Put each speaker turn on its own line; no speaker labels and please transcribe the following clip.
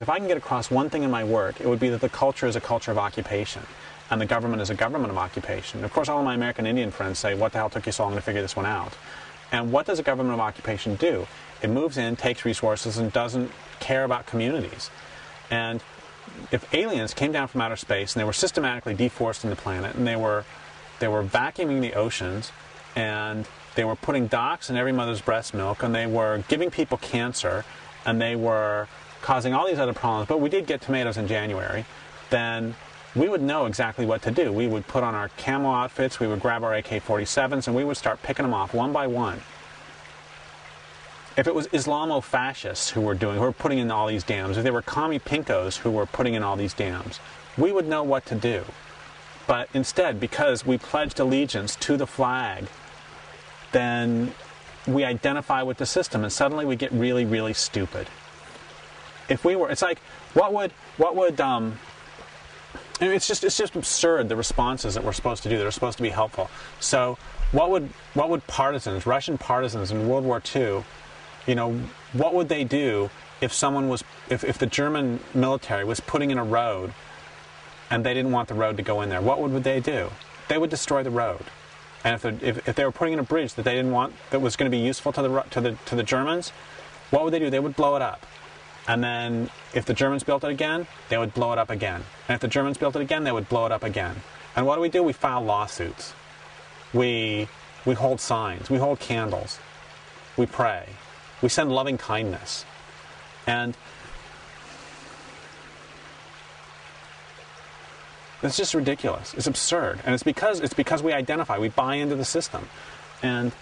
If I can get across one thing in my work, it would be that the culture is a culture of occupation, and the government is a government of occupation. Of course, all of my American Indian friends say, what the hell took you so long to figure this one out? And what does a government of occupation do? It moves in, takes resources, and doesn't care about communities. And if aliens came down from outer space and they were systematically deforesting the planet, and they were vacuuming the oceans, and they were putting docks in every mother's breast milk, and they were giving people cancer, and they were causing all these other problems, but we did get tomatoes in January, then we would know exactly what to do. We would put on our camo outfits, we would grab our AK-47s, and we would start picking them off one by one. If it was Islamo-fascists who were putting in all these dams, if they were commie pinkos who were putting in all these dams, we would know what to do. But instead, because we pledged allegiance to the flag, then we identify with the system, and suddenly we get really, really stupid. If we were, it's like, it's just absurd, the responses that we're supposed to do that are supposed to be helpful. So what would partisans, Russian partisans in World War II, what would they do if if the German military was putting in a road and they didn't want the road to go in there? What would they do? They would destroy the road. And if they were putting in a bridge that they didn't want, that was going to be useful to the Germans, what would they do? They would blow it up. And then if the Germans built it again, they would blow it up again. And if the Germans built it again, they would blow it up again. And what do? We file lawsuits. We hold signs. We hold candles. We pray. We send loving kindness. And it's just ridiculous. It's absurd. And it's because we identify. We buy into the system. And